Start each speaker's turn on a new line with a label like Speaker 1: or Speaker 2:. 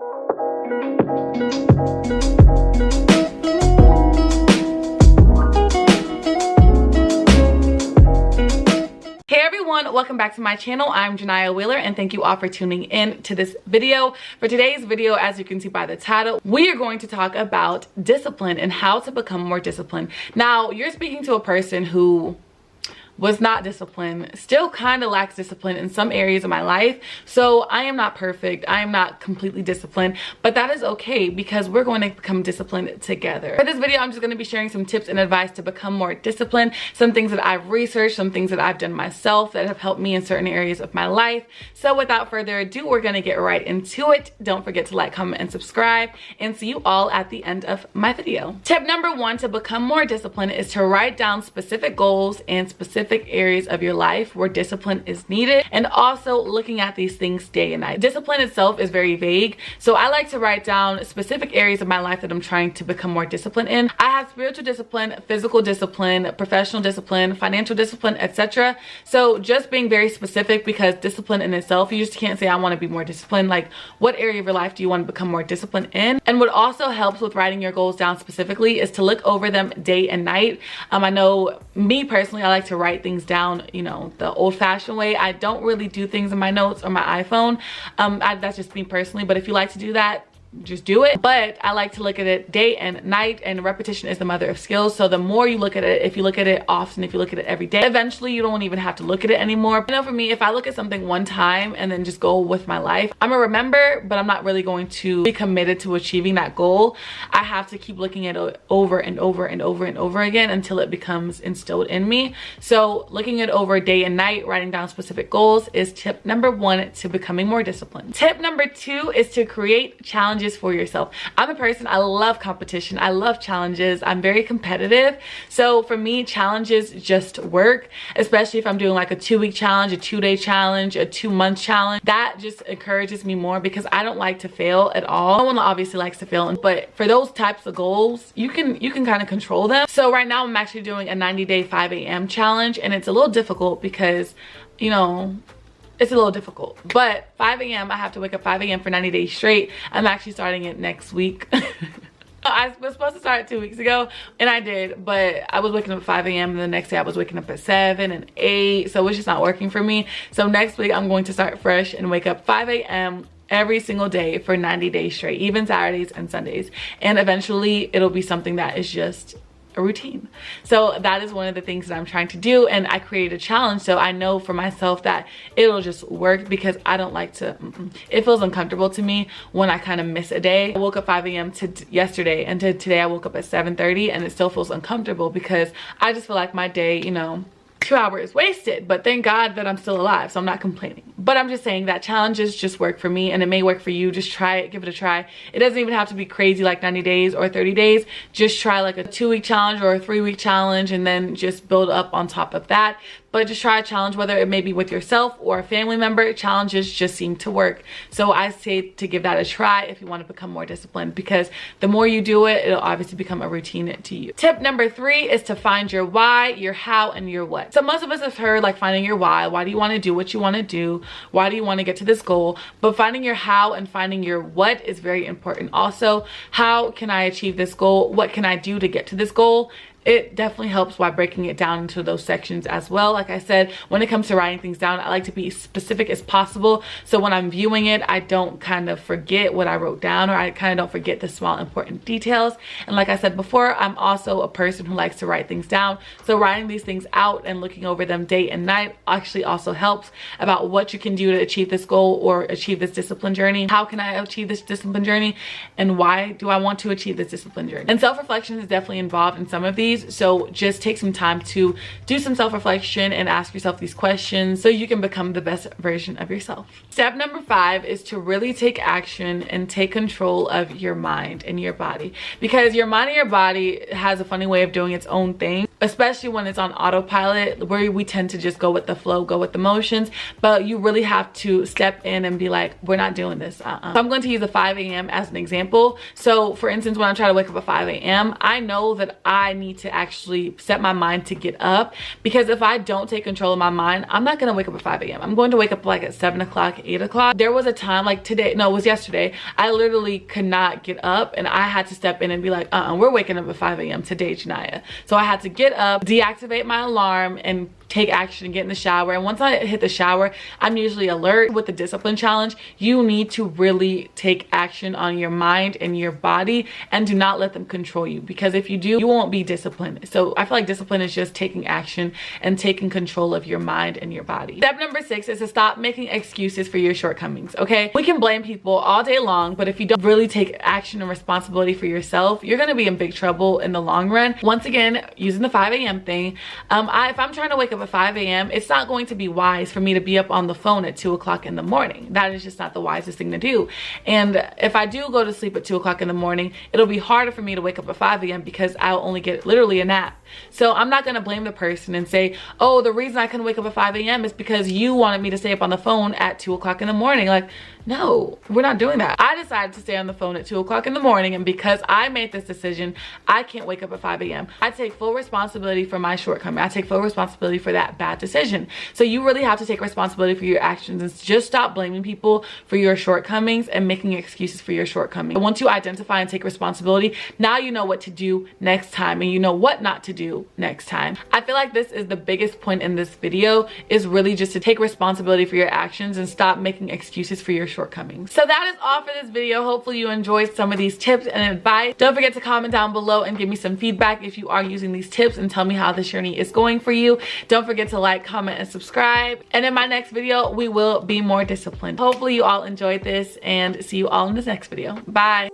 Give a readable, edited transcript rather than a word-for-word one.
Speaker 1: Hey everyone, welcome back to my channel. I'm Janiyah Wheeler and thank you all for tuning in to this video. For today's video, as you can see by the title, we are going to talk about discipline and how to become more disciplined. Now, you're speaking to a person who was not disciplined, still kind of lacks discipline in some areas of my life. So I am not perfect. I am not completely disciplined, but that is okay because we're going to become disciplined together. For this video, I'm just going to be sharing some tips and advice to become more disciplined, some things that I've researched, some things that I've done myself that have helped me in certain areas of my life. So without further ado, we're going to get right into it. Don't forget to like, comment, and subscribe, and see you all at the end of my video. Tip number one to become more disciplined is to write down specific goals and specific areas of your life where discipline is needed, and also looking at these things day and night. Discipline itself is very vague, so I like to write down specific areas of my life that I'm trying to become more disciplined in. I have spiritual discipline, physical discipline, professional discipline, financial discipline, etc. So just being very specific, because discipline in itself, you just can't say I want to be more disciplined. Like, what area of your life do you want to become more disciplined in? And what also helps with writing your goals down specifically is to look over them day and night. I know me personally, I like to write things down, you know, the old-fashioned way. I don't really do things in my notes or my iPhone. That's just me personally, but if you like to do that, just do it. But I like to look at it day and night, and repetition is the mother of skills. So the more you look at it, if you look at it often, if you look at it every day, eventually you don't even have to look at it anymore. You know, for me, if I look at something one time and then just go with my life, I'm gonna remember, but I'm not really going to be committed to achieving that goal. I have to keep looking at it over and over and over and over again until it becomes instilled in me. So looking it over day and night, writing down specific goals is tip number one to becoming more disciplined. Tip number two is to create challenges for yourself. I'm a person, I love competition. I love challenges. I'm very competitive. So for me, challenges just work, especially if I'm doing like a 2-week challenge, a 2-day challenge, a 2-month challenge. That just encourages me more because I don't like to fail at all. No one obviously likes to fail, but for those types of goals, you can kind of control them. So right now I'm actually doing a 90-day 5 a.m. challenge, and it's a little difficult because, you know, it's a little difficult, but 5 a.m. I have to wake up 5 a.m. for 90 days straight. I'm actually starting it next week. I was supposed to start 2 weeks ago, and I did, but I was waking up at 5 a.m. and the next day I was waking up at 7 and 8, so it's just not working for me. So next week I'm going to start fresh and wake up 5 a.m. every single day for 90 days straight, even Saturdays and Sundays, and eventually it'll be something that is just a routine. So that is one of the things that I'm trying to do, and I created a challenge so I know for myself that it'll just work, because I don't like to it feels uncomfortable to me when I kind of miss a day. I woke up 5 a.m. to yesterday, and today I woke up at 7:30, and it still feels uncomfortable because I just feel like my day, you know, 2 hours wasted, but thank God that I'm still alive, so I'm not complaining. But I'm just saying that challenges just work for me, and it may work for you. Just try it, give it a try. It doesn't even have to be crazy like 90 days or 30 days. Just try like a 2-week challenge or a 3-week challenge, and then just build up on top of that. But just try a challenge, whether it may be with yourself or a family member. Challenges just seem to work. So I say to give that a try if you want to become more disciplined, because the more you do it, it'll obviously become a routine to you. Tip number 3 is to find your why, your how, and your what. So most of us have heard like finding your why. Why do you want to do what you want to do? Why do you want to get to this goal? But finding your how and finding your what is very important. Also, how can I achieve this goal? What can I do to get to this goal? It definitely helps by breaking it down into those sections as well. Like I said, when it comes to writing things down, I like to be specific as possible. So when I'm viewing it, I don't kind of forget what I wrote down, or I kind of don't forget the small important details. And like I said before, I'm also a person who likes to write things down. So writing these things out and looking over them day and night actually also helps about what you can do to achieve this goal or achieve this discipline journey. How can I achieve this discipline journey? And why do I want to achieve this discipline journey? And self-reflection is definitely involved in some of these. So just take some time to do some self-reflection and ask yourself these questions so you can become the best version of yourself. Step number 5 is to really take action and take control of your mind and your body, because your mind and your body has a funny way of doing its own thing, especially when it's on autopilot, where we tend to just go with the flow, go with the motions. But you really have to step in and be like, we're not doing this. So I'm going to use the 5 a.m. as an example. So for instance, when I try to wake up at 5 a.m., I know that I need to actually set my mind to get up, because if I don't take control of my mind, I'm not gonna wake up at 5 a.m. I'm going to wake up like at 7 o'clock, 8 o'clock. There was a time like today, no, it was yesterday, I literally could not get up and I had to step in and be like, we're waking up at 5 a.m. today, Janiyah. So I had to get up, deactivate my alarm, and take action and get in the shower. And once I hit the shower, I'm usually alert. With the discipline challenge, you need to really take action on your mind and your body, and do not let them control you, because if you do, you won't be disciplined. So I feel like discipline is just taking action and taking control of your mind and your body. Step number 6 is to stop making excuses for your shortcomings. Okay, we can blame people all day long, but if you don't really take action and responsibility for yourself, you're going to be in big trouble in the long run. Once again, using the 5 a.m. thing, if I'm trying to wake up at 5 a.m., it's not going to be wise for me to be up on the phone at 2 o'clock in the morning. That is just not the wisest thing to do. And if I do go to sleep at 2 o'clock in the morning, it'll be harder for me to wake up at 5 a.m. because I'll only get literally a nap. So I'm not going to blame the person and say, oh, the reason I couldn't wake up at 5 a.m. is because you wanted me to stay up on the phone at 2 o'clock in the morning. Like, no, we're not doing that. I decided to stay on the phone at 2 o'clock in the morning, and because I made this decision, I can't wake up at 5 a.m. I take full responsibility for my shortcoming. I take full responsibility for that bad decision. So you really have to take responsibility for your actions and just stop blaming people for your shortcomings and making excuses for your shortcomings. Once you identify and take responsibility, now you know what to do next time, and you know what not to do next time. I feel like this is the biggest point in this video, is really just to take responsibility for your actions and stop making excuses for your shortcomings. So that is all for this video. Hopefully you enjoyed some of these tips and advice. Don't forget to comment down below and give me some feedback if you are using these tips, and tell me how this journey is going for you. Don't forget to like, comment, and subscribe. And in my next video, we will be more disciplined. Hopefully you all enjoyed this, and see you all in this next video. Bye.